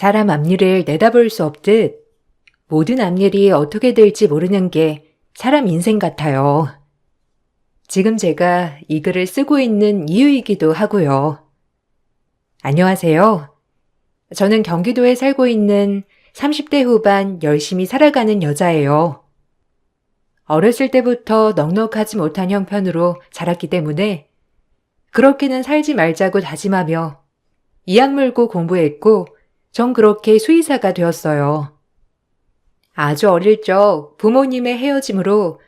사람 앞일을 내다볼 수 없듯 모든 앞일이 어떻게 될지 모르는 게 사람 인생 같아요. 지금 제가 이 글을 쓰고 있는 이유이기도 하고요. 안녕하세요. 저는 경기도에 살고 있는 30대 후반 열심히 살아가는 여자예요. 어렸을 때부터 넉넉하지 못한 형편으로 자랐기 때문에 그렇게는 살지 말자고 다짐하며 이악 물고 공부했고 전 그렇게 수의사가 되었어요. 아주 어릴 적 부모님의 헤어짐으로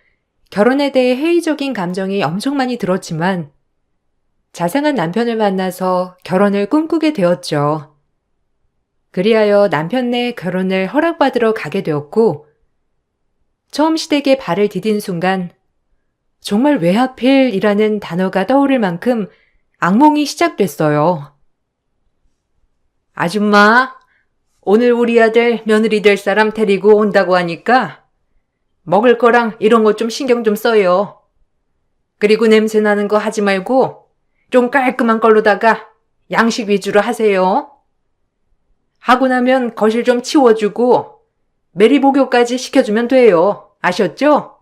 결혼에 대해 회의적인 감정이 엄청 많이 들었지만 자상한 남편을 만나서 결혼을 꿈꾸게 되었죠. 그리하여 남편네 결혼을 허락받으러 가게 되었고 처음 시댁에 발을 디딘 순간 정말 왜 하필이라는 단어가 떠오를 만큼 악몽이 시작됐어요. 아줌마, 오늘 우리 아들 며느리 될 사람 데리고 온다고 하니까 먹을 거랑 이런 거 좀 신경 좀 써요. 그리고 냄새 나는 거 하지 말고 좀 깔끔한 걸로다가 양식 위주로 하세요. 하고 나면 거실 좀 치워주고 메리 목욕까지 시켜주면 돼요. 아셨죠?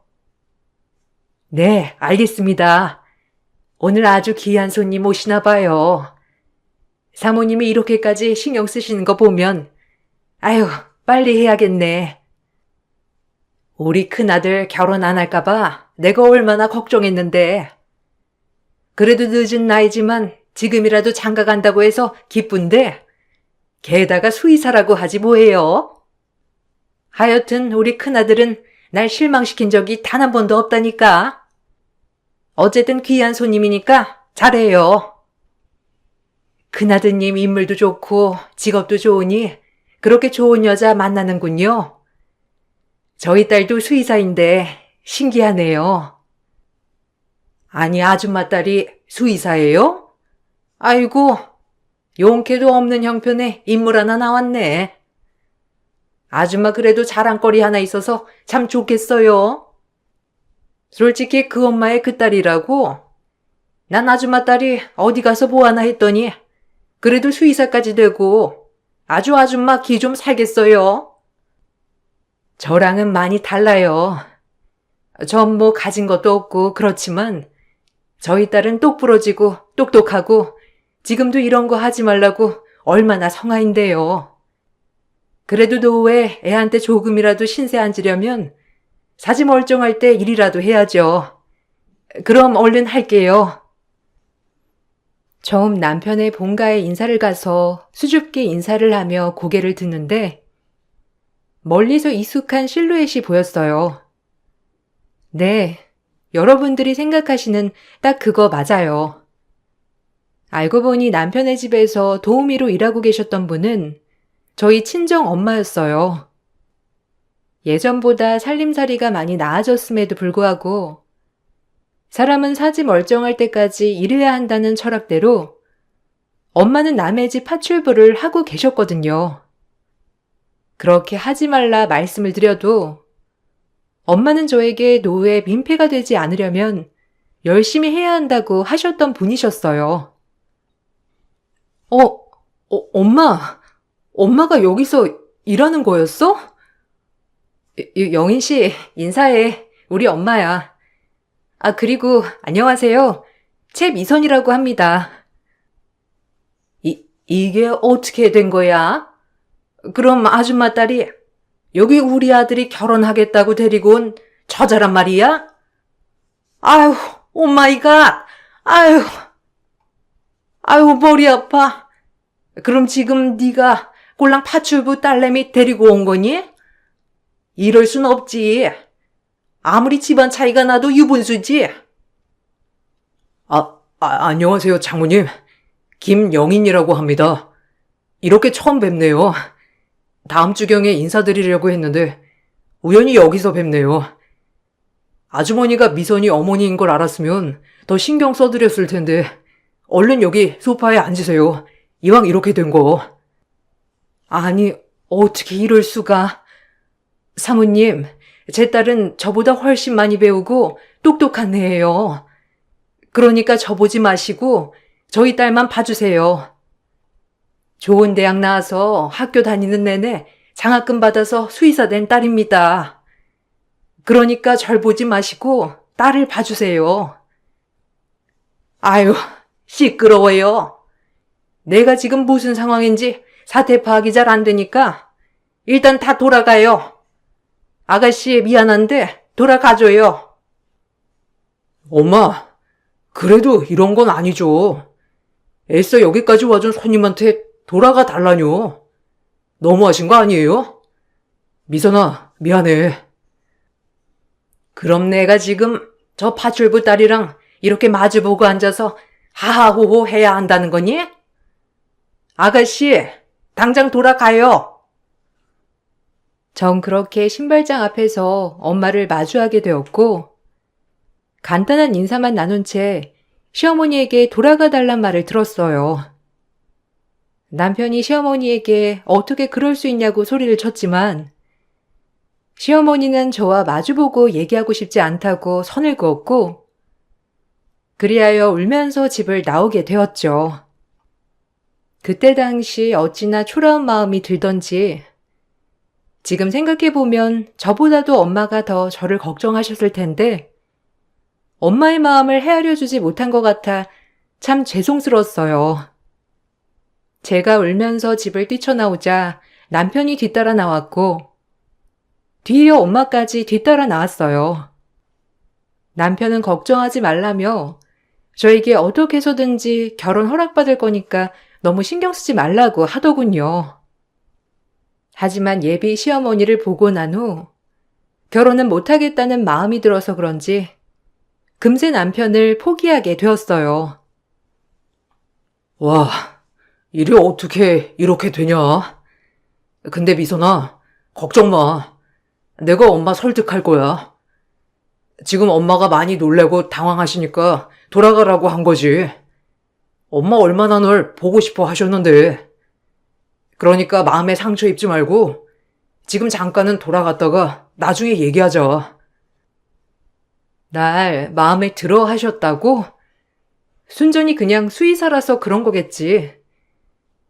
네, 알겠습니다. 오늘 아주 귀한 손님 오시나 봐요. 사모님이 이렇게까지 신경 쓰시는 거 보면 아유, 빨리 해야겠네. 우리 큰아들 결혼 안 할까봐 내가 얼마나 걱정했는데. 그래도 늦은 나이지만 지금이라도 장가 간다고 해서 기쁜데 게다가 수의사라고 하지 뭐예요. 하여튼 우리 큰아들은 날 실망시킨 적이 단 한 번도 없다니까. 어쨌든 귀한 손님이니까 잘해요. 큰아드님 인물도 좋고 직업도 좋으니 그렇게 좋은 여자 만나는군요. 저희 딸도 수의사인데 신기하네요. 아니, 아줌마 딸이 수의사예요? 아이고, 용케도 없는 형편에 인물 하나 나왔네. 아줌마 그래도 자랑거리 하나 있어서 참 좋겠어요. 솔직히 그 엄마의 그 딸이라고. 난 아줌마 딸이 어디 가서 뭐 하나 했더니 그래도 수의사까지 되고 아주 아줌마 기 좀 살겠어요. 저랑은 많이 달라요. 전 뭐 가진 것도 없고 그렇지만 저희 딸은 똑부러지고 똑똑하고 지금도 이런 거 하지 말라고 얼마나 성화인데요. 그래도 노후에 애한테 조금이라도 신세 안 지려면 사지 멀쩡할 때 일이라도 해야죠. 그럼 얼른 할게요. 처음 남편의 본가에 인사를 가서 수줍게 인사를 하며 고개를 드는데 멀리서 익숙한 실루엣이 보였어요. 네, 여러분들이 생각하시는 딱 그거 맞아요. 알고 보니 남편의 집에서 도우미로 일하고 계셨던 분은 저희 친정 엄마였어요. 예전보다 살림살이가 많이 나아졌음에도 불구하고 사람은 사지 멀쩡할 때까지 일해야 한다는 철학대로 엄마는 남의 집 파출부를 하고 계셨거든요. 그렇게 하지 말라 말씀을 드려도 엄마는 저에게 노후에 민폐가 되지 않으려면 열심히 해야 한다고 하셨던 분이셨어요. 엄마가 여기서 일하는 거였어? 영인 씨, 인사해. 우리 엄마야. 아, 그리고 안녕하세요. 최미선이라고 합니다. 이게 어떻게 된 거야? 그럼 아줌마 딸이 여기 우리 아들이 결혼하겠다고 데리고 온 처자란 말이야? 아유, 오마이갓. 아유, 머리 아파. 그럼 지금 네가 꼴랑 파출부 딸내미 데리고 온 거니? 이럴 순 없지. 아무리 집안 차이가 나도 유분수지. 안녕하세요, 장모님. 김영인이라고 합니다. 이렇게 처음 뵙네요. 다음 주경에 인사드리려고 했는데 우연히 여기서 뵙네요. 아주머니가 미선이 어머니인 걸 알았으면 더 신경 써드렸을 텐데 얼른 여기 소파에 앉으세요. 이왕 이렇게 된 거. 아니, 어떻게 이럴 수가. 사모님, 제 딸은 저보다 훨씬 많이 배우고 똑똑한 애예요. 그러니까 저 보지 마시고 저희 딸만 봐주세요. 좋은 대학 나와서 학교 다니는 내내 장학금 받아서 수의사 된 딸입니다. 그러니까 절 보지 마시고 딸을 봐주세요. 아유, 시끄러워요. 내가 지금 무슨 상황인지 사태 파악이 잘 안 되니까 일단 다 돌아가요. 아가씨 미안한데 돌아가줘요. 엄마, 그래도 이런 건 아니죠. 애써 여기까지 와준 손님한테 돌아가 달라뇨. 너무하신 거 아니에요? 미선아, 미안해. 그럼 내가 지금 저 파출부 딸이랑 이렇게 마주보고 앉아서 하하호호 해야 한다는 거니? 아가씨, 당장 돌아가요. 전 그렇게 신발장 앞에서 엄마를 마주하게 되었고, 간단한 인사만 나눈 채 시어머니에게 돌아가 달란 말을 들었어요. 남편이 시어머니에게 어떻게 그럴 수 있냐고 소리를 쳤지만, 시어머니는 저와 마주보고 얘기하고 싶지 않다고 선을 그었고, 그리하여 울면서 집을 나오게 되었죠. 그때 당시 어찌나 초라한 마음이 들던지, 지금 생각해보면 저보다도 엄마가 더 저를 걱정하셨을 텐데, 엄마의 마음을 헤아려 주지 못한 것 같아 참 죄송스러웠어요. 제가 울면서 집을 뛰쳐나오자 남편이 뒤따라 나왔고, 뒤이어 엄마까지 뒤따라 나왔어요. 남편은 걱정하지 말라며 저에게 어떻게 해서든지 결혼 허락받을 거니까 너무 신경 쓰지 말라고 하더군요. 하지만 예비 시어머니를 보고 난 후 결혼은 못하겠다는 마음이 들어서 그런지 금세 남편을 포기하게 되었어요. 와, 일이 어떻게 이렇게 되냐? 근데 미선아, 걱정 마. 내가 엄마 설득할 거야. 지금 엄마가 많이 놀래고 당황하시니까 돌아가라고 한 거지. 엄마 얼마나 널 보고 싶어 하셨는데. 그러니까 마음에 상처 입지 말고 지금 잠깐은 돌아갔다가 나중에 얘기하자. 날 마음에 들어 하셨다고? 순전히 그냥 수의사라서 그런 거겠지.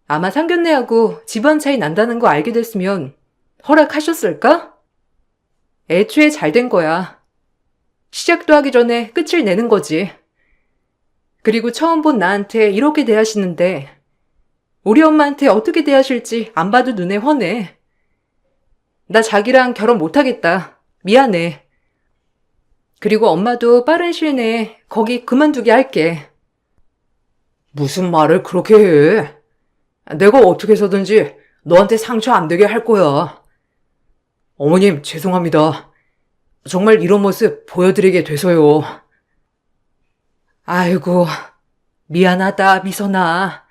아마 상견례하고 집안 차이 난다는 거 알게 됐으면 허락하셨을까? 애초에 잘 된 거야. 시작도 하기 전에 끝을 내는 거지. 그리고 처음 본 나한테 이렇게 대하시는데 우리 엄마한테 어떻게 대하실지 안 봐도 눈에 훤해. 나 자기랑 결혼 못하겠다. 미안해. 그리고 엄마도 빠른 시일 내에 거기 그만두게 할게. 무슨 말을 그렇게 해? 내가 어떻게 해서든지 너한테 상처 안 되게 할 거야. 어머님, 죄송합니다. 정말 이런 모습 보여드리게 돼서요. 아이고, 미안하다, 미선아.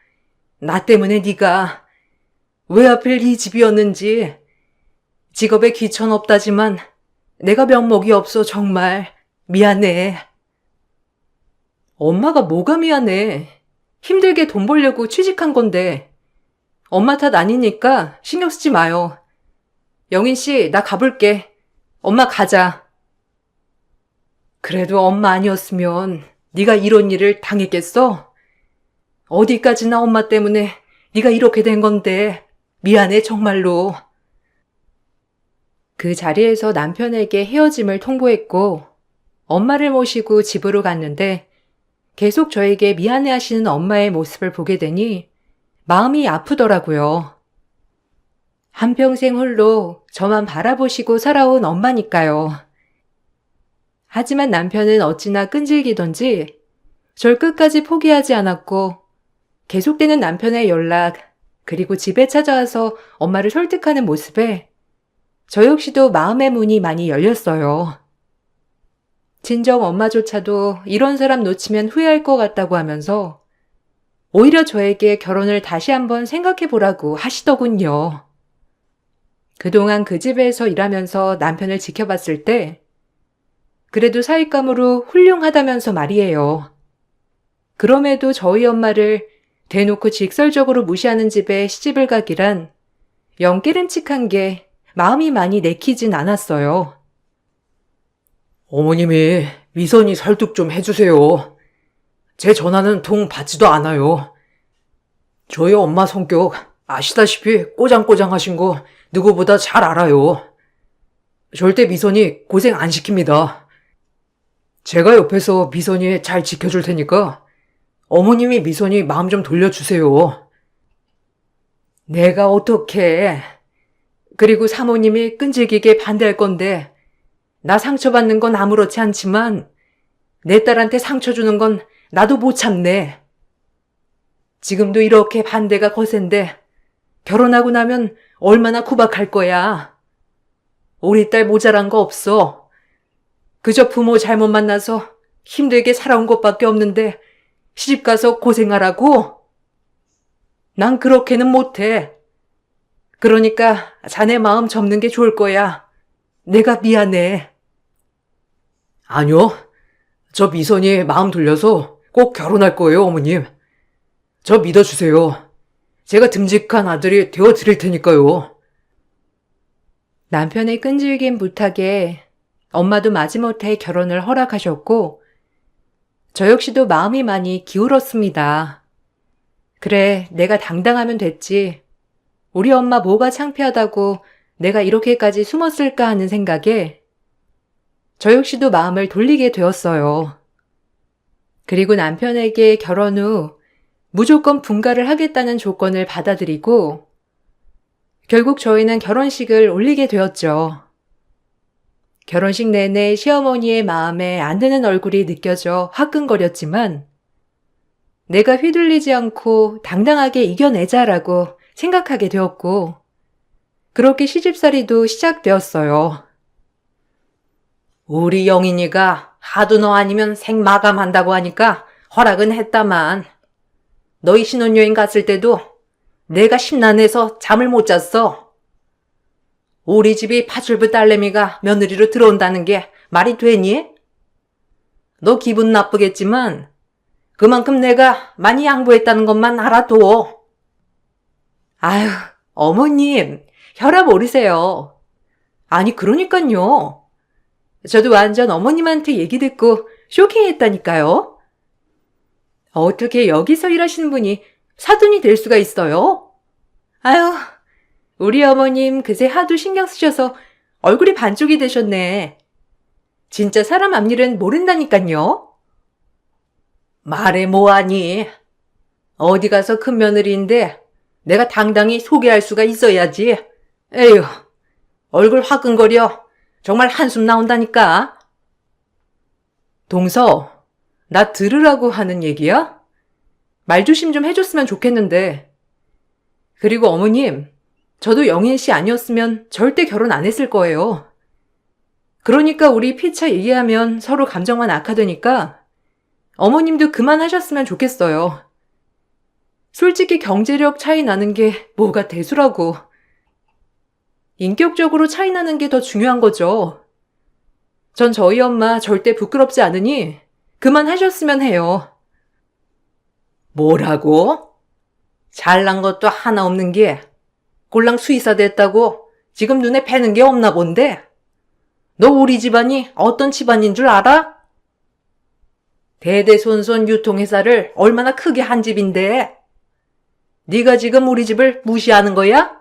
나 때문에 네가 왜 하필 이 집이었는지. 직업에 귀천 없다지만 내가 면목이 없어 정말 미안해. 엄마가 뭐가 미안해. 힘들게 돈 벌려고 취직한 건데. 엄마 탓 아니니까 신경 쓰지 마요. 영인 씨, 나 가볼게. 엄마 가자. 그래도 엄마 아니었으면 네가 이런 일을 당했겠어? 어디까지나 엄마 때문에 네가 이렇게 된 건데 미안해 정말로. 그 자리에서 남편에게 헤어짐을 통보했고 엄마를 모시고 집으로 갔는데 계속 저에게 미안해하시는 엄마의 모습을 보게 되니 마음이 아프더라고요. 한평생 홀로 저만 바라보시고 살아온 엄마니까요. 하지만 남편은 어찌나 끈질기던지 절 끝까지 포기하지 않았고 계속되는 남편의 연락 그리고 집에 찾아와서 엄마를 설득하는 모습에 저 역시도 마음의 문이 많이 열렸어요. 친정 엄마조차도 이런 사람 놓치면 후회할 것 같다고 하면서 오히려 저에게 결혼을 다시 한번 생각해보라고 하시더군요. 그동안 그 집에서 일하면서 남편을 지켜봤을 때 그래도 사윗감으로 훌륭하다면서 말이에요. 그럼에도 저희 엄마를 대놓고 직설적으로 무시하는 집에 시집을 가기란 영 깨름칙한 게 마음이 많이 내키진 않았어요. 어머님이 미선이 설득 좀 해주세요. 제 전화는 통 받지도 않아요. 저희 엄마 성격 아시다시피 꼬장꼬장하신 거 누구보다 잘 알아요. 절대 미선이 고생 안 시킵니다. 제가 옆에서 미선이 잘 지켜줄 테니까 어머님이 미선이 마음 좀 돌려주세요. 내가 어떡해. 그리고 사모님이 끈질기게 반대할 건데 나 상처받는 건 아무렇지 않지만 내 딸한테 상처 주는 건 나도 못 참네. 지금도 이렇게 반대가 거센데 결혼하고 나면 얼마나 구박할 거야. 우리 딸 모자란 거 없어. 그저 부모 잘못 만나서 힘들게 살아온 것밖에 없는데 시집가서 고생하라고? 난 그렇게는 못해. 그러니까 자네 마음 접는 게 좋을 거야. 내가 미안해. 아니요. 저 미선이 마음 돌려서 꼭 결혼할 거예요, 어머님. 저 믿어주세요. 제가 듬직한 아들이 되어드릴 테니까요. 남편의 끈질긴 부탁에 엄마도 마지못해 결혼을 허락하셨고 저 역시도 마음이 많이 기울었습니다. 그래, 내가 당당하면 됐지. 우리 엄마 뭐가 창피하다고 내가 이렇게까지 숨었을까 하는 생각에 저 역시도 마음을 돌리게 되었어요. 그리고 남편에게 결혼 후 무조건 분가를 하겠다는 조건을 받아들이고 결국 저희는 결혼식을 올리게 되었죠. 결혼식 내내 시어머니의 마음에 안 드는 얼굴이 느껴져 화끈거렸지만 내가 휘둘리지 않고 당당하게 이겨내자라고 생각하게 되었고 그렇게 시집살이도 시작되었어요. 우리 영인이가 하도 너 아니면 생마감한다고 하니까 허락은 했다만 너희 신혼여행 갔을 때도 내가 심란해서 잠을 못 잤어. 우리 집이 파출부 딸내미가 며느리로 들어온다는 게 말이 되니? 너 기분 나쁘겠지만 그만큼 내가 많이 양보했다는 것만 알아둬. 아휴, 어머님, 혈압 오르세요. 아니, 그러니깐요. 저도 완전 어머님한테 얘기 듣고 쇼킹했다니까요. 어떻게 여기서 일하시는 분이 사돈이 될 수가 있어요? 아유, 우리 어머님 그새 하도 신경 쓰셔서 얼굴이 반쪽이 되셨네. 진짜 사람 앞일은 모른다니깐요. 말해 뭐하니? 어디 가서 큰 며느리인데 내가 당당히 소개할 수가 있어야지. 에휴, 얼굴 화끈거려. 정말 한숨 나온다니까. 동서, 나 들으라고 하는 얘기야? 말조심 좀 해줬으면 좋겠는데. 그리고 어머님, 저도 영인 씨 아니었으면 절대 결혼 안 했을 거예요. 그러니까 우리 피차 얘기하면 서로 감정만 악화되니까 어머님도 그만하셨으면 좋겠어요. 솔직히 경제력 차이 나는 게 뭐가 대수라고. 인격적으로 차이 나는 게 더 중요한 거죠. 전 저희 엄마 절대 부끄럽지 않으니 그만하셨으면 해요. 뭐라고? 잘난 것도 하나 없는 게 꼴랑 수의사 됐다고 지금 눈에 뵈는 게 없나 본데? 너 우리 집안이 어떤 집안인 줄 알아? 대대손손 유통회사를 얼마나 크게 한 집인데 네가 지금 우리 집을 무시하는 거야?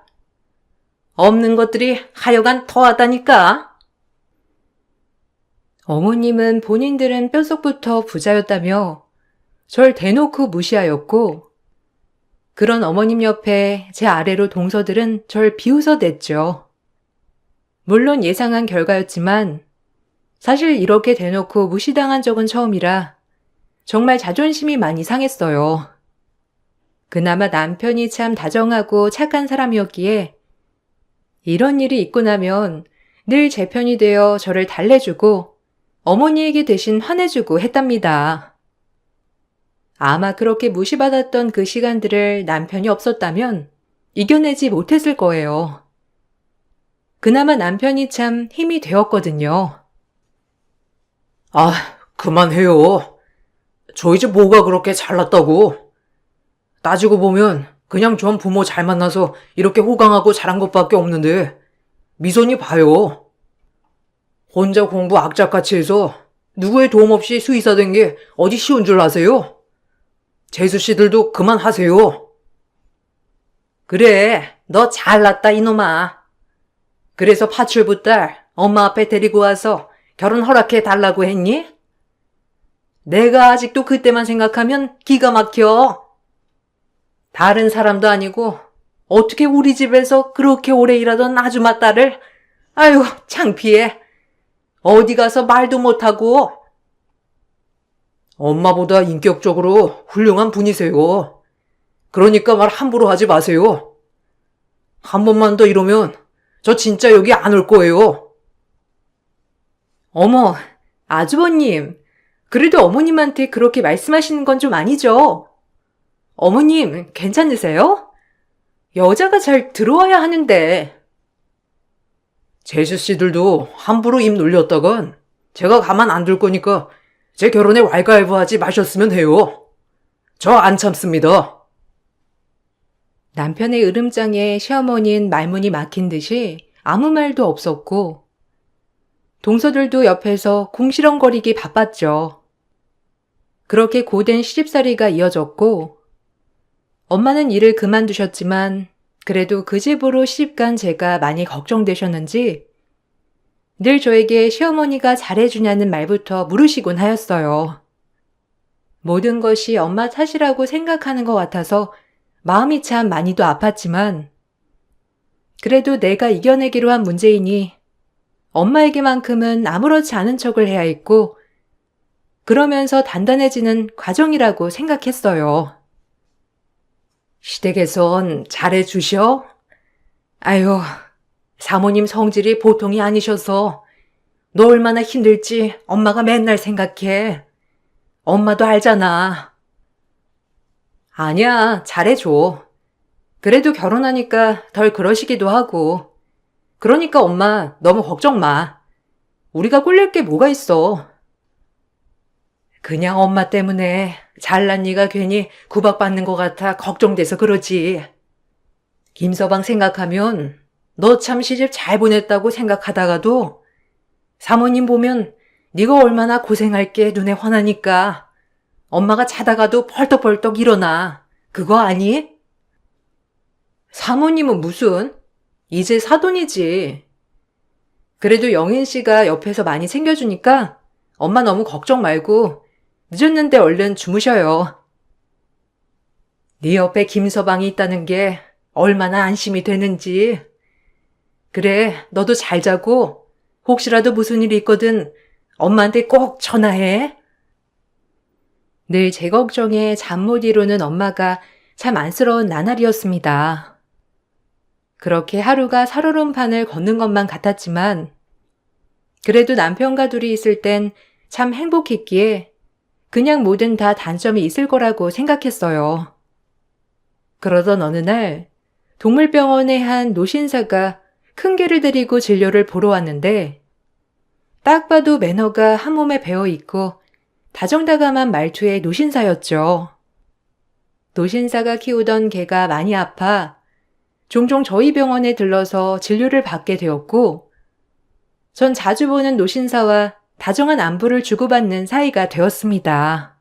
없는 것들이 하여간 더하다니까. 어머님은 본인들은 뼛속부터 부자였다며 절 대놓고 무시하였고 그런 어머님 옆에 제 아래로 동서들은 절 비웃어댔죠. 물론 예상한 결과였지만 사실 이렇게 대놓고 무시당한 적은 처음이라 정말 자존심이 많이 상했어요. 그나마 남편이 참 다정하고 착한 사람이었기에 이런 일이 있고 나면 늘 제 편이 되어 저를 달래주고 어머니에게 대신 화내주고 했답니다. 아마 그렇게 무시받았던 그 시간들을 남편이 없었다면 이겨내지 못했을 거예요. 그나마 남편이 참 힘이 되었거든요. 아, 그만해요. 저희 집 뭐가 그렇게 잘났다고. 따지고 보면 그냥 전 부모 잘 만나서 이렇게 호강하고 자란 것밖에 없는데 미선이 봐요. 혼자 공부 악착같이 해서 누구의 도움 없이 수의사 된 게 어디 쉬운 줄 아세요? 재수 씨들도 그만하세요. 그래, 너 잘났다 이놈아. 그래서 파출부 딸 엄마 앞에 데리고 와서 결혼 허락해 달라고 했니? 내가 아직도 그때만 생각하면 기가 막혀. 다른 사람도 아니고 어떻게 우리 집에서 그렇게 오래 일하던 아줌마 딸을, 아유, 창피해. 어디 가서 말도 못하고. 엄마보다 인격적으로 훌륭한 분이세요. 그러니까 말 함부로 하지 마세요. 한 번만 더 이러면 저 진짜 여기 안 올 거예요. 어머, 아주버님. 그래도 어머님한테 그렇게 말씀하시는 건 좀 아니죠? 어머님, 괜찮으세요? 여자가 잘 들어와야 하는데. 제수 씨들도 함부로 입 놀렸다간 제가 가만 안 둘 거니까 제 결혼에 왈가왈부하지 마셨으면 해요. 저 안 참습니다. 남편의 으름장에 시어머니는 말문이 막힌 듯이 아무 말도 없었고, 동서들도 옆에서 궁시렁거리기 바빴죠. 그렇게 고된 시집살이가 이어졌고, 엄마는 일을 그만두셨지만 그래도 그 집으로 시집간 제가 많이 걱정되셨는지 늘 저에게 시어머니가 잘해주냐는 말부터 물으시곤 하였어요. 모든 것이 엄마 탓이라고 생각하는 것 같아서 마음이 참 많이도 아팠지만 그래도 내가 이겨내기로 한 문제이니 엄마에게만큼은 아무렇지 않은 척을 해야 했고 그러면서 단단해지는 과정이라고 생각했어요. 시댁에선 잘해주셔? 아유, 사모님 성질이 보통이 아니셔서 너 얼마나 힘들지 엄마가 맨날 생각해. 엄마도 알잖아. 아니야, 잘해줘. 그래도 결혼하니까 덜 그러시기도 하고. 그러니까 엄마 너무 걱정 마. 우리가 꿀릴 게 뭐가 있어. 그냥 엄마 때문에 잘난 네가 괜히 구박받는 것 같아 걱정돼서 그러지. 김서방 생각하면 너 참 시집 잘 보냈다고 생각하다가도 사모님 보면 네가 얼마나 고생할 게 눈에 환하니까 엄마가 자다가도 벌떡벌떡 일어나. 그거 아니? 사모님은 무슨? 이제 사돈이지. 그래도 영인 씨가 옆에서 많이 챙겨주니까 엄마 너무 걱정 말고 늦었는데 얼른 주무셔요. 네 옆에 김서방이 있다는 게 얼마나 안심이 되는지. 그래, 너도 잘 자고 혹시라도 무슨 일이 있거든 엄마한테 꼭 전화해. 늘 제 걱정에 잠 못 이루는 엄마가 참 안쓰러운 나날이었습니다. 그렇게 하루가 살얼음판을 걷는 것만 같았지만 그래도 남편과 둘이 있을 땐 참 행복했기에 그냥 뭐든 다 단점이 있을 거라고 생각했어요. 그러던 어느 날 동물병원의 한 노신사가 큰 개를 데리고 진료를 보러 왔는데 딱 봐도 매너가 한 몸에 배어 있고 다정다감한 말투의 노신사였죠. 노신사가 키우던 개가 많이 아파 종종 저희 병원에 들러서 진료를 받게 되었고 전 자주 보는 노신사와 다정한 안부를 주고받는 사이가 되었습니다.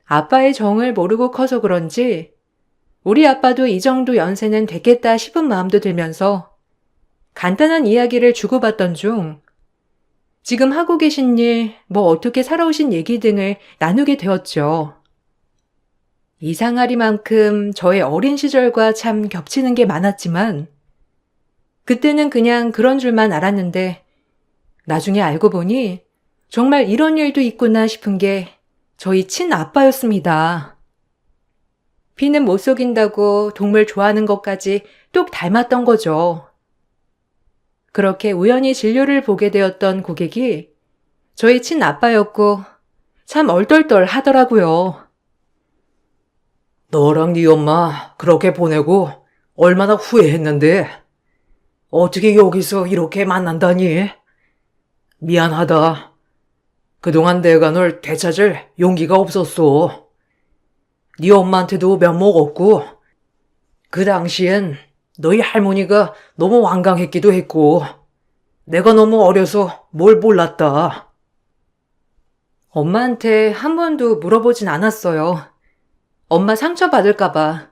아빠의 정을 모르고 커서 그런지 우리 아빠도 이 정도 연세는 됐겠다 싶은 마음도 들면서 간단한 이야기를 주고받던 중 지금 하고 계신 일, 뭐 어떻게 살아오신 얘기 등을 나누게 되었죠. 이상하리만큼 저의 어린 시절과 참 겹치는 게 많았지만 그때는 그냥 그런 줄만 알았는데 나중에 알고 보니 정말 이런 일도 있구나 싶은 게 저희 친아빠였습니다. 피는 못 속인다고 동물 좋아하는 것까지 똑 닮았던 거죠. 그렇게 우연히 진료를 보게 되었던 고객이 저희 친아빠였고 참 얼떨떨 하더라고요. 너랑 네 엄마 그렇게 보내고 얼마나 후회했는데 어떻게 여기서 이렇게 만난다니? 미안하다. 그동안 내가 널 되찾을 용기가 없었어. 네 엄마한테도 면목 없고 그 당시엔 너희 할머니가 너무 완강했기도 했고 내가 너무 어려서 뭘 몰랐다. 엄마한테 한 번도 물어보진 않았어요. 엄마 상처받을까봐.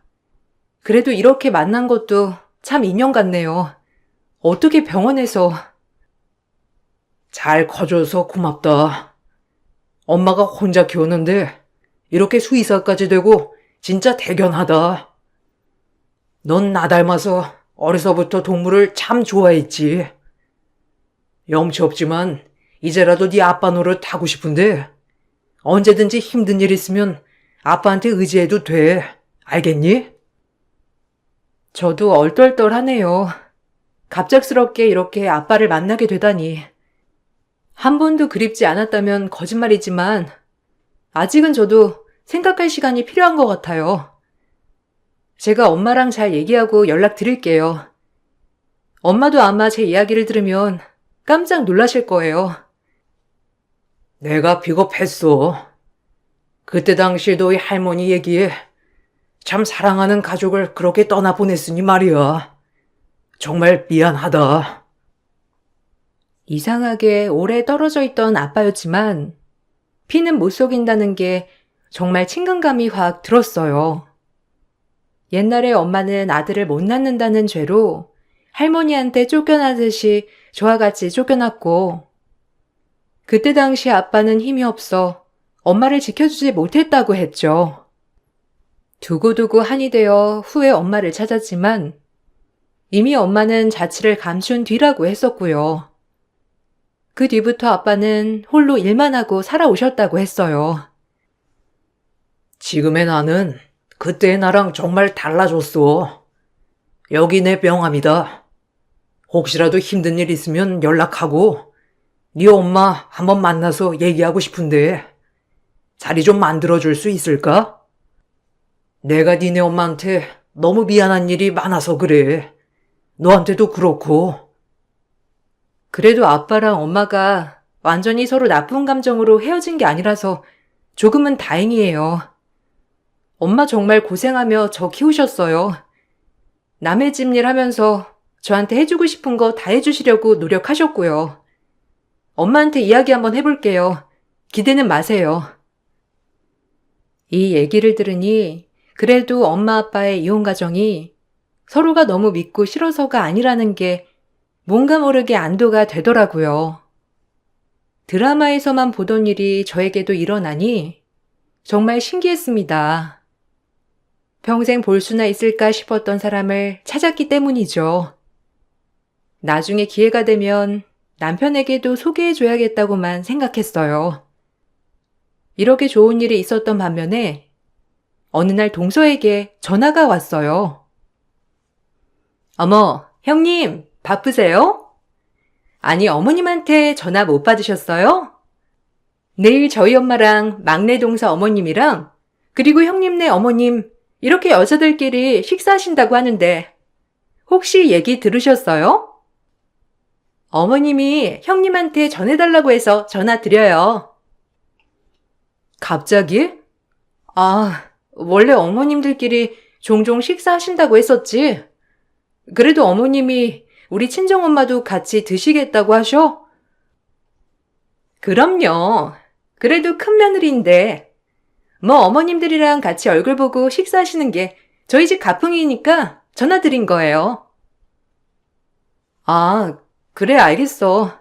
그래도 이렇게 만난 것도 참 인연 같네요. 어떻게 병원에서. 잘 커줘서 고맙다. 엄마가 혼자 키웠는데 이렇게 수의사까지 되고 진짜 대견하다. 넌 나 닮아서 어려서부터 동물을 참 좋아했지. 염치 없지만 이제라도 네 아빠 노릇 하고 싶은데 언제든지 힘든 일 있으면 아빠한테 의지해도 돼. 알겠니? 저도 얼떨떨하네요. 갑작스럽게 이렇게 아빠를 만나게 되다니. 한 번도 그립지 않았다면 거짓말이지만 아직은 저도 생각할 시간이 필요한 것 같아요. 제가 엄마랑 잘 얘기하고 연락드릴게요. 엄마도 아마 제 이야기를 들으면 깜짝 놀라실 거예요. 내가 비겁했어. 그때 당시 너희 할머니 얘기에 참 사랑하는 가족을 그렇게 떠나보냈으니 말이야. 정말 미안하다. 이상하게 오래 떨어져 있던 아빠였지만 피는 못 속인다는 게 정말 친근감이 확 들었어요. 옛날에 엄마는 아들을 못 낳는다는 죄로 할머니한테 쫓겨나듯이 저와 같이 쫓겨났고, 그때 당시 아빠는 힘이 없어 엄마를 지켜주지 못했다고 했죠. 두고두고 한이 되어 후에 엄마를 찾았지만 이미 엄마는 자취를 감춘 뒤라고 했었고요. 그 뒤부터 아빠는 홀로 일만 하고 살아오셨다고 했어요. 지금의 나는 그때의 나랑 정말 달라졌어. 여기 내 명함이다. 혹시라도 힘든 일 있으면 연락하고 네 엄마 한번 만나서 얘기하고 싶은데 자리 좀 만들어줄 수 있을까? 내가 니네 엄마한테 너무 미안한 일이 많아서 그래. 너한테도 그렇고. 그래도 아빠랑 엄마가 완전히 서로 나쁜 감정으로 헤어진 게 아니라서 조금은 다행이에요. 엄마 정말 고생하며 저 키우셨어요. 남의 집 일 하면서 저한테 해주고 싶은 거 다 해주시려고 노력하셨고요. 엄마한테 이야기 한번 해볼게요. 기대는 마세요. 이 얘기를 들으니 그래도 엄마 아빠의 이혼 가정이 서로가 너무 믿고 싫어서가 아니라는 게 뭔가 모르게 안도가 되더라고요. 드라마에서만 보던 일이 저에게도 일어나니 정말 신기했습니다. 평생 볼 수나 있을까 싶었던 사람을 찾았기 때문이죠. 나중에 기회가 되면 남편에게도 소개해줘야겠다고만 생각했어요. 이렇게 좋은 일이 있었던 반면에 어느 날 동서에게 전화가 왔어요. 어머, 형님, 바쁘세요? 아니, 어머님한테 전화 못 받으셨어요? 내일 저희 엄마랑 막내 동서 어머님이랑 그리고 형님네 어머님 이렇게 여자들끼리 식사하신다고 하는데 혹시 얘기 들으셨어요? 어머님이 형님한테 전해달라고 해서 전화 드려요. 갑자기? 아, 원래 어머님들끼리 종종 식사하신다고 했었지. 그래도 어머님이 우리 친정엄마도 같이 드시겠다고 하셔? 그럼요. 그래도 큰 며느리인데 뭐 어머님들이랑 같이 얼굴 보고 식사하시는 게 저희 집 가풍이니까 전화 드린 거예요. 아, 그래 알겠어.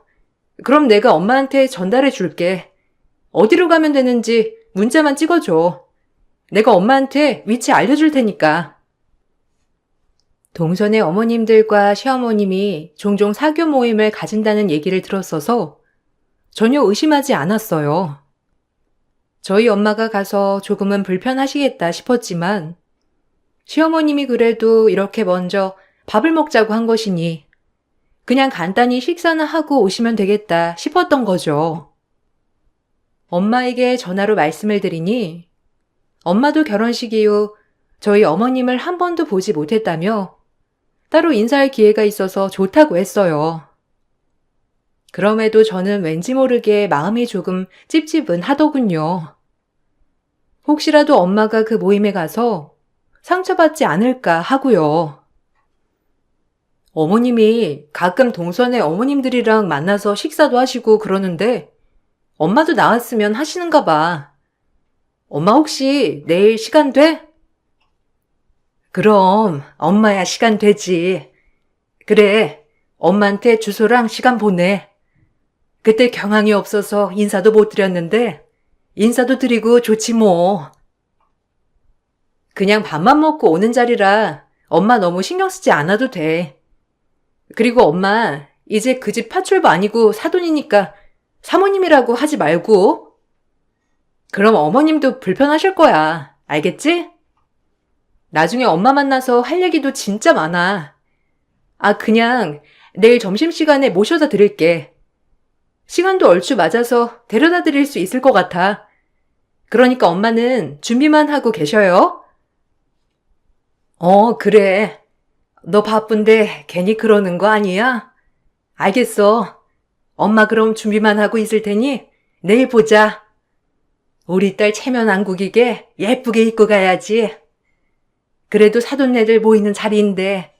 그럼 내가 엄마한테 전달해 줄게. 어디로 가면 되는지 문자만 찍어줘. 내가 엄마한테 위치 알려줄 테니까. 동선의 어머님들과 시어머님이 종종 사교 모임을 가진다는 얘기를 들었어서 전혀 의심하지 않았어요. 저희 엄마가 가서 조금은 불편하시겠다 싶었지만 시어머님이 그래도 이렇게 먼저 밥을 먹자고 한 것이니 그냥 간단히 식사나 하고 오시면 되겠다 싶었던 거죠. 엄마에게 전화로 말씀을 드리니 엄마도 결혼식 이후 저희 어머님을 한 번도 보지 못했다며 따로 인사할 기회가 있어서 좋다고 했어요. 그럼에도 저는 왠지 모르게 마음이 조금 찝찝은 하더군요. 혹시라도 엄마가 그 모임에 가서 상처받지 않을까 하고요. 어머님이 가끔 동선의 어머님들이랑 만나서 식사도 하시고 그러는데 엄마도 나왔으면 하시는가 봐. 엄마 혹시 내일 시간 돼? 그럼 엄마야 시간 되지. 그래, 엄마한테 주소랑 시간 보내. 그때 경황이 없어서 인사도 못 드렸는데 인사도 드리고 좋지 뭐. 그냥 밥만 먹고 오는 자리라 엄마 너무 신경 쓰지 않아도 돼. 그리고 엄마 이제 그 집 파출부 아니고 사돈이니까 사모님이라고 하지 말고. 그럼 어머님도 불편하실 거야. 알겠지? 나중에 엄마 만나서 할 얘기도 진짜 많아. 아, 그냥 내일 점심시간에 모셔다 드릴게. 시간도 얼추 맞아서 데려다 드릴 수 있을 것 같아. 그러니까 엄마는 준비만 하고 계셔요. 그래. 너 바쁜데 괜히 그러는 거 아니야? 알겠어. 엄마 그럼 준비만 하고 있을 테니 내일 보자. 우리 딸 체면 안 구기게 예쁘게 입고 가야지. 그래도 사돈네들 모이는 자리인데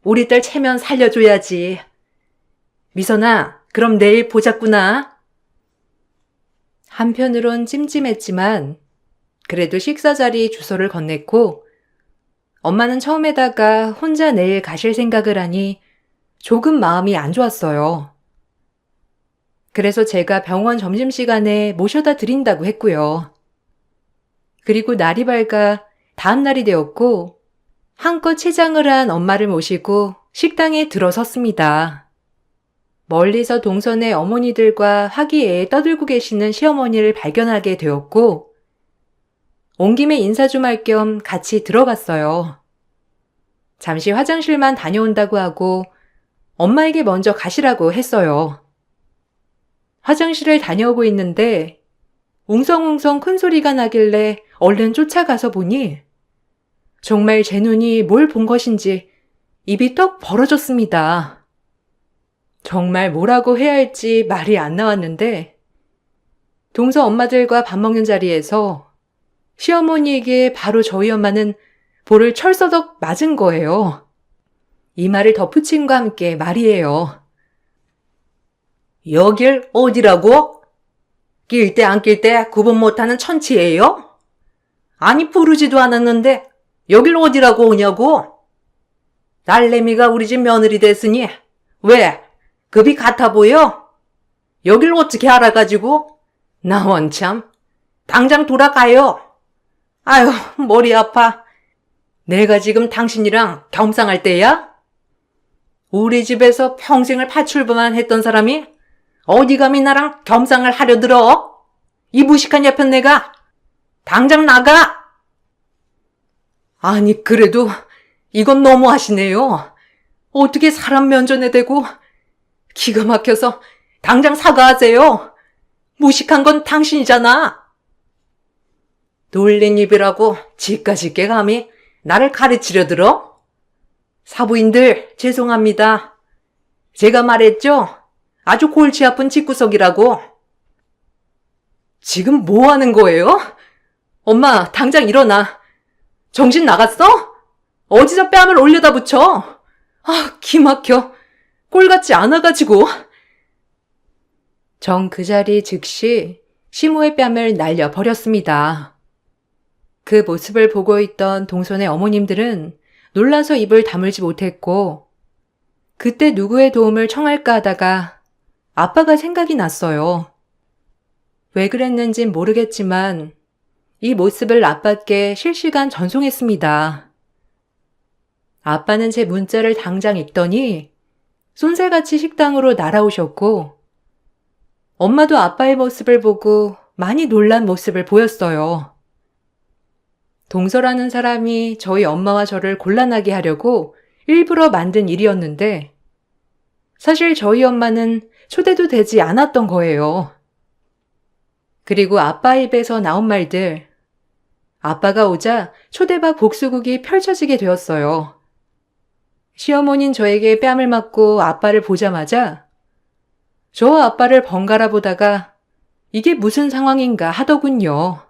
우리 딸 체면 살려줘야지. 미선아, 그럼 내일 보자꾸나. 한편으론 찜찜했지만 그래도 식사 자리 주소를 건넸고 엄마는 처음에다가 혼자 내일 가실 생각을 하니 조금 마음이 안 좋았어요. 그래서 제가 병원 점심시간에 모셔다 드린다고 했고요. 그리고 날이 밝아 다음 날이 되었고 한껏 치장을 한 엄마를 모시고 식당에 들어섰습니다. 멀리서 동선의 어머니들과 화기애애 떠들고 계시는 시어머니를 발견하게 되었고 온 김에 인사 좀 할 겸 같이 들어갔어요. 잠시 화장실만 다녀온다고 하고 엄마에게 먼저 가시라고 했어요. 화장실을 다녀오고 있는데 웅성웅성 큰 소리가 나길래 얼른 쫓아가서 보니 정말 제 눈이 뭘 본 것인지 입이 떡 벌어졌습니다. 정말 뭐라고 해야 할지 말이 안 나왔는데 동서 엄마들과 밥 먹는 자리에서 시어머니에게 바로 저희 엄마는 볼을 철서덕 맞은 거예요. 이 말을 덧붙임과 함께 말이에요. 여길 어디라고? 낄 때 안 낄 때 구분 못하는 천치예요? 아니 부르지도 않았는데 여길 어디라고 오냐고? 딸내미가 우리 집 며느리 됐으니 왜? 급이 같아 보여? 여길 어떻게 알아가지고? 나 원참 당장 돌아가요. 아유 머리 아파. 내가 지금 당신이랑 겸상할 때야? 우리 집에서 평생을 파출부만 했던 사람이 어디 감히 나랑 겸상을 하려 들어? 이 무식한 여편네가 당장 나가! 아니 그래도 이건 너무하시네요. 어떻게 사람 면전에 대고 기가 막혀서 당장 사과하세요. 무식한 건 당신이잖아. 놀린 입이라고 지까짓게 감히 나를 가르치려 들어? 사부인들 죄송합니다. 제가 말했죠? 아주 골치 아픈 집구석이라고. 지금 뭐 하는 거예요? 엄마 당장 일어나. 정신 나갔어? 어디서 뺨을 올려다 붙여? 아, 기막혀. 꼴같지 않아가지고. 정 그 자리 즉시 시모의 뺨을 날려버렸습니다. 그 모습을 보고 있던 동선의 어머님들은 놀라서 입을 다물지 못했고 그때 누구의 도움을 청할까 하다가 아빠가 생각이 났어요. 왜 그랬는진 모르겠지만 이 모습을 아빠께 실시간 전송했습니다. 아빠는 제 문자를 당장 읽더니 쏜살같이 식당으로 날아오셨고 엄마도 아빠의 모습을 보고 많이 놀란 모습을 보였어요. 동서라는 사람이 저희 엄마와 저를 곤란하게 하려고 일부러 만든 일이었는데 사실 저희 엄마는 초대도 되지 않았던 거예요. 그리고 아빠 입에서 나온 말들. 아빠가 오자 초대박 복수국이 펼쳐지게 되었어요. 시어머니는 저에게 뺨을 맞고 아빠를 보자마자 저와 아빠를 번갈아 보다가 이게 무슨 상황인가 하더군요.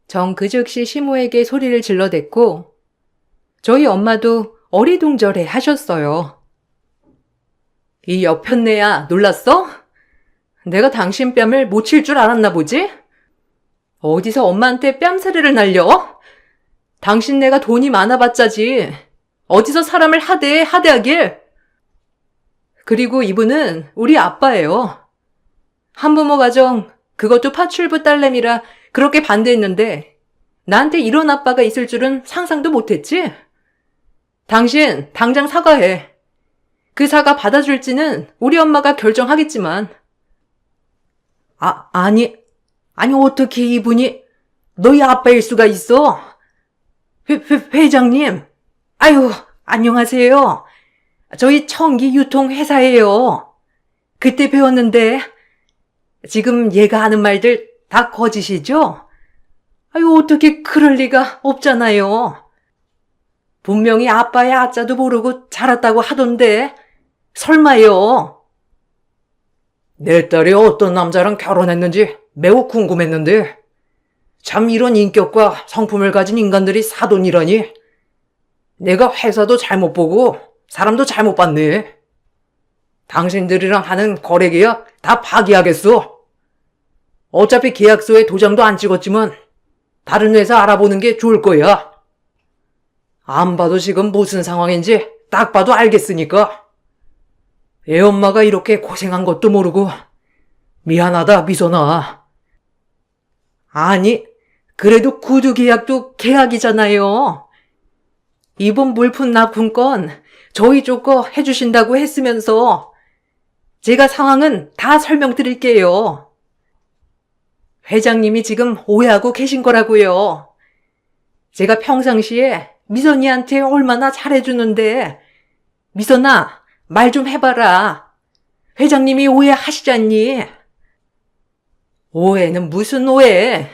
정 그 즉시 시모에게 소리를 질러댔고 저희 엄마도 어리둥절해 하셨어요. 이 여편네야 놀랐어? 내가 당신 뺨을 못 칠 줄 알았나 보지? 어디서 엄마한테 뺨사리를 날려? 당신 내가 돈이 많아봤자지. 어디서 사람을 하대하길. 그리고 이분은 우리 아빠예요. 한부모 가정, 그것도 파출부 딸내미라 그렇게 반대했는데 나한테 이런 아빠가 있을 줄은 상상도 못했지? 당신 당장 사과해. 그 사과 받아줄지는 우리 엄마가 결정하겠지만. 아니 어떻게 이분이 너희 아빠일 수가 있어? 회장님. 아유, 안녕하세요. 저희 청기 유통회사예요. 그때 배웠는데 지금 얘가 하는 말들 다 거짓이죠? 아유, 어떻게 그럴 리가 없잖아요. 분명히 아빠의 아자도 모르고 자랐다고 하던데 설마요. 내 딸이 어떤 남자랑 결혼했는지 매우 궁금했는데 참 이런 인격과 성품을 가진 인간들이 사돈이라니. 내가 회사도 잘못 보고 사람도 잘못 봤네. 당신들이랑 하는 거래 계약 다 파기하겠어. 어차피 계약서에 도장도 안 찍었지만 다른 회사 알아보는 게 좋을 거야. 안 봐도 지금 무슨 상황인지 딱 봐도 알겠으니까. 애 엄마가 이렇게 고생한 것도 모르고 미안하다, 미선아. 아니, 그래도 구두 계약도 계약이잖아요. 이번 물품 납품건 저희 쪽 거 해주신다고 했으면서 제가 상황은 다 설명드릴게요. 회장님이 지금 오해하고 계신 거라고요. 제가 평상시에 미선이한테 얼마나 잘해주는데 미선아, 말 좀 해봐라. 회장님이 오해하시잖니. 오해는 무슨 오해.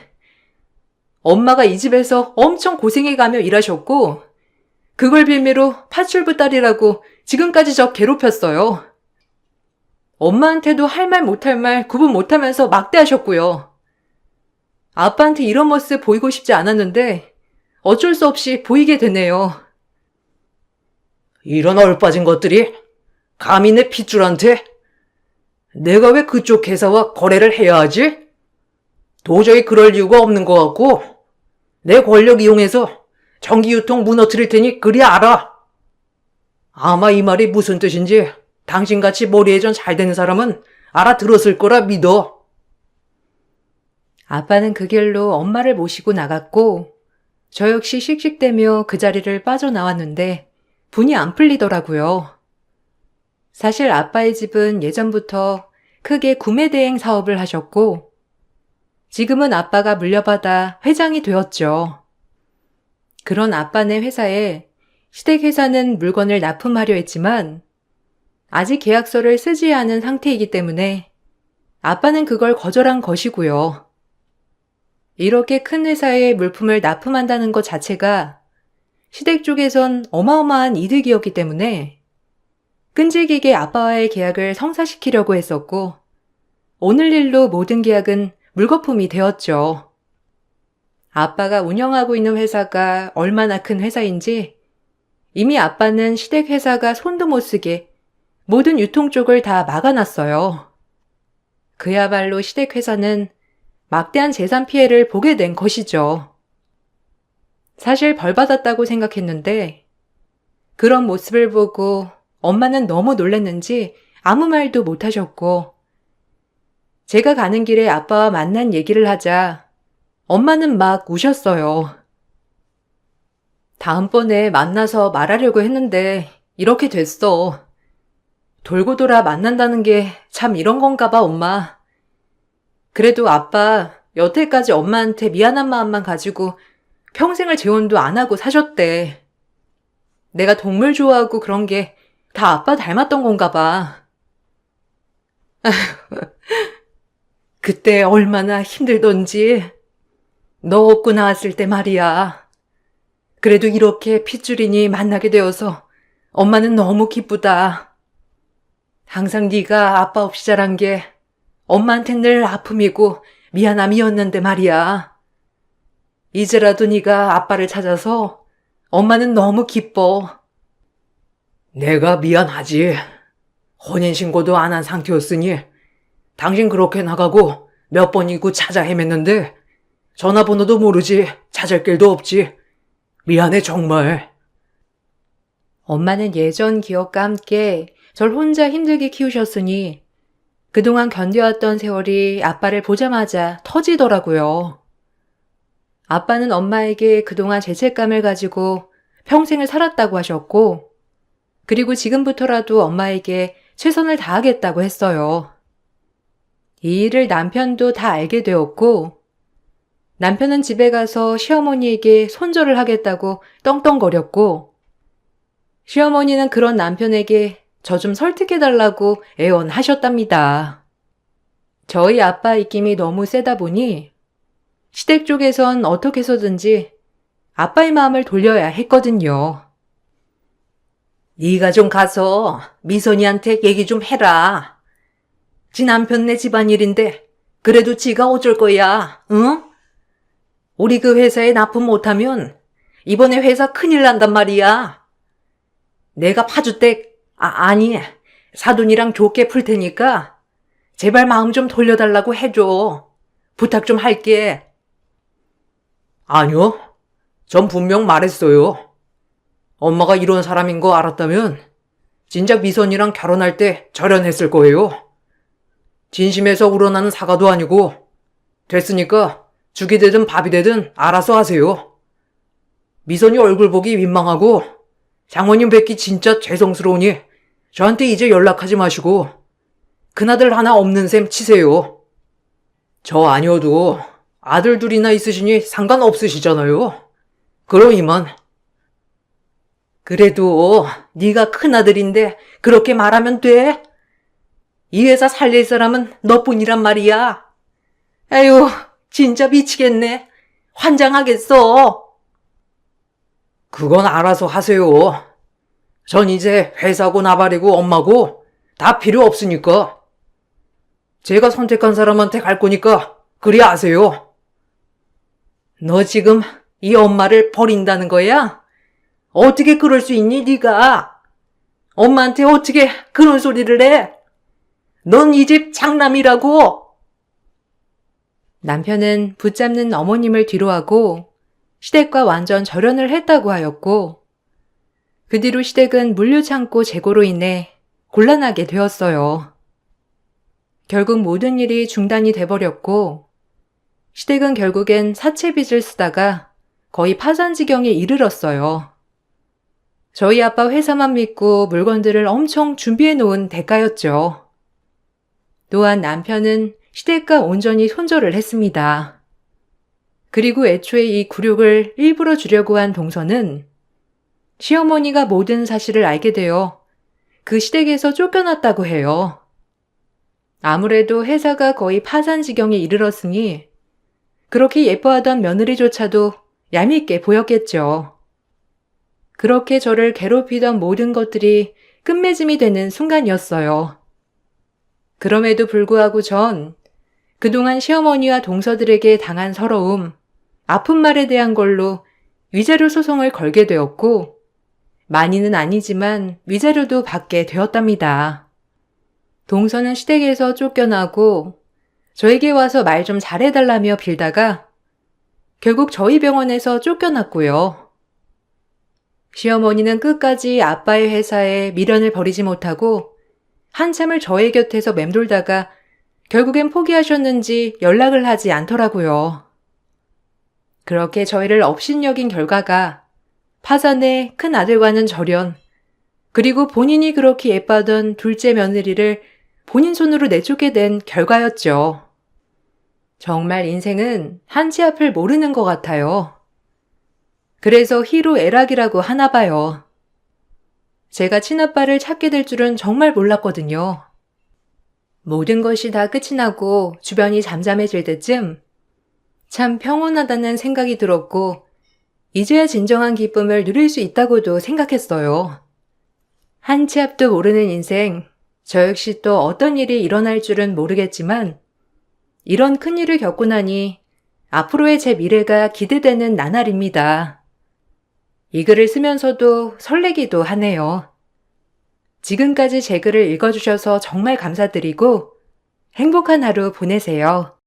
엄마가 이 집에서 엄청 고생해가며 일하셨고 그걸 빌미로 파출부 딸이라고 지금까지 저 괴롭혔어요. 엄마한테도 할 말 못할 말 구분 못하면서 막대하셨고요. 아빠한테 이런 모습 보이고 싶지 않았는데 어쩔 수 없이 보이게 되네요. 이런 얼빠진 것들이 감히 내 핏줄한테? 내가 왜 그쪽 회사와 거래를 해야 하지? 도저히 그럴 이유가 없는 것 같고 내 권력 이용해서 전기유통 무너뜨릴 테니 그리 알아. 아마 이 말이 무슨 뜻인지 당신같이 머리에 잘 되는 사람은 알아들었을 거라 믿어. 아빠는 그 길로 엄마를 모시고 나갔고 저 역시 씩씩대며 그 자리를 빠져나왔는데 분이 안 풀리더라고요. 사실 아빠의 집은 예전부터 크게 구매대행 사업을 하셨고 지금은 아빠가 물려받아 회장이 되었죠. 그런 아빠네 회사에 시댁회사는 물건을 납품하려 했지만 아직 계약서를 쓰지 않은 상태이기 때문에 아빠는 그걸 거절한 것이고요. 이렇게 큰 회사에 물품을 납품한다는 것 자체가 시댁 쪽에선 어마어마한 이득이었기 때문에 끈질기게 아빠와의 계약을 성사시키려고 했었고 오늘 일로 모든 계약은 물거품이 되었죠. 아빠가 운영하고 있는 회사가 얼마나 큰 회사인지 이미 아빠는 시댁 회사가 손도 못 쓰게 모든 유통 쪽을 다 막아놨어요. 그야말로 시댁 회사는 막대한 재산 피해를 보게 된 것이죠. 사실 벌 받았다고 생각했는데 그런 모습을 보고 엄마는 너무 놀랐는지 아무 말도 못 하셨고 제가 가는 길에 아빠와 만난 얘기를 하자 엄마는 막 우셨어요. 다음번에 만나서 말하려고 했는데 이렇게 됐어. 돌고 돌아 만난다는 게 참 이런 건가 봐, 엄마. 그래도 아빠 여태까지 엄마한테 미안한 마음만 가지고 평생을 재혼도 안 하고 사셨대. 내가 동물 좋아하고 그런 게 다 아빠 닮았던 건가 봐. 그때 얼마나 힘들던지. 너 업고 나왔을 때 말이야. 그래도 이렇게 핏줄이니 만나게 되어서 엄마는 너무 기쁘다. 항상 네가 아빠 없이 자란 게 엄마한텐 늘 아픔이고 미안함이었는데 말이야. 이제라도 네가 아빠를 찾아서 엄마는 너무 기뻐. 내가 미안하지. 혼인신고도 안 한 상태였으니 당신 그렇게 나가고 몇 번이고 찾아 헤맸는데 전화번호도 모르지 찾을 길도 없지. 미안해, 정말. 엄마는 예전 기억과 함께 절 혼자 힘들게 키우셨으니 그동안 견뎌왔던 세월이 아빠를 보자마자 터지더라고요. 아빠는 엄마에게 그동안 죄책감을 가지고 평생을 살았다고 하셨고, 그리고 지금부터라도 엄마에게 최선을 다하겠다고 했어요. 이 일을 남편도 다 알게 되었고, 남편은 집에 가서 시어머니에게 손절을 하겠다고 떵떵거렸고, 시어머니는 그런 남편에게 저 좀 설득해달라고 애원하셨답니다. 저희 아빠 입김이 너무 세다 보니 시댁 쪽에선 어떻게 해서든지 아빠의 마음을 돌려야 했거든요. 네가 좀 가서 미선이한테 얘기 좀 해라. 지 남편네 집안일인데 그래도 지가 어쩔 거야, 응? 우리 그 회사에 납품 못하면 이번에 회사 큰일 난단 말이야. 내가 파주댁, 아니, 사돈이랑 좋게 풀 테니까 제발 마음 좀 돌려달라고 해줘. 부탁 좀 할게. 아니요. 전 분명 말했어요. 엄마가 이런 사람인 거 알았다면 진짜 미선이랑 결혼할 때 절연했을 거예요. 진심에서 우러나는 사과도 아니고 됐으니까 죽이 되든 밥이 되든 알아서 하세요. 미선이 얼굴 보기 민망하고 장모님 뵙기 진짜 죄송스러우니 저한테 이제 연락하지 마시고 큰아들 하나 없는 셈 치세요. 저 아니어도 아들 둘이나 있으시니 상관없으시잖아요. 그럼 이만. 그래도 네가 큰아들인데 그렇게 말하면 돼? 이 회사 살릴 사람은 너뿐이란 말이야. 에휴, 진짜 미치겠네. 환장하겠어. 그건 알아서 하세요. 전 이제 회사고 나발이고 엄마고 다 필요 없으니까. 제가 선택한 사람한테 갈 거니까 그리 아세요. 너 지금 이 엄마를 버린다는 거야? 어떻게 그럴 수 있니, 네가? 엄마한테 어떻게 그런 소리를 해? 넌 이 집 장남이라고. 남편은 붙잡는 어머님을 뒤로하고 시댁과 완전 절연을 했다고 하였고, 그 뒤로 시댁은 물류창고 재고로 인해 곤란하게 되었어요. 결국 모든 일이 중단이 돼버렸고, 시댁은 결국엔 사채빚을 쓰다가 거의 파산 지경에 이르렀어요. 저희 아빠 회사만 믿고 물건들을 엄청 준비해 놓은 대가였죠. 또한 남편은 시댁과 온전히 손절을 했습니다. 그리고 애초에 이 굴욕을 일부러 주려고 한 동서는 시어머니가 모든 사실을 알게 되어 그 시댁에서 쫓겨났다고 해요. 아무래도 회사가 거의 파산 지경에 이르렀으니 그렇게 예뻐하던 며느리조차도 얄밉게 보였겠죠. 그렇게 저를 괴롭히던 모든 것들이 끝맺음이 되는 순간이었어요. 그럼에도 불구하고 전 그동안 시어머니와 동서들에게 당한 서러움, 아픈 말에 대한 걸로 위자료 소송을 걸게 되었고, 많이는 아니지만 위자료도 받게 되었답니다. 동서는 시댁에서 쫓겨나고 저에게 와서 말 좀 잘해달라며 빌다가 결국 저희 병원에서 쫓겨났고요. 시어머니는 끝까지 아빠의 회사에 미련을 버리지 못하고 한참을 저의 곁에서 맴돌다가 결국엔 포기하셨는지 연락을 하지 않더라고요. 그렇게 저희를 업신여긴 결과가 파산에 큰 아들과는 절연, 그리고 본인이 그렇게 예뻐하던 둘째 며느리를 본인 손으로 내쫓게 된 결과였죠. 정말 인생은 한치 앞을 모르는 것 같아요. 그래서 희로애락이라고 하나 봐요. 제가 친아빠를 찾게 될 줄은 정말 몰랐거든요. 모든 것이 다 끝이 나고 주변이 잠잠해질 때쯤 참 평온하다는 생각이 들었고 이제야 진정한 기쁨을 누릴 수 있다고도 생각했어요. 한치 앞도 모르는 인생, 저 역시 또 어떤 일이 일어날 줄은 모르겠지만 이런 큰일을 겪고 나니 앞으로의 제 미래가 기대되는 나날입니다. 이 글을 쓰면서도 설레기도 하네요. 지금까지 제 글을 읽어주셔서 정말 감사드리고 행복한 하루 보내세요.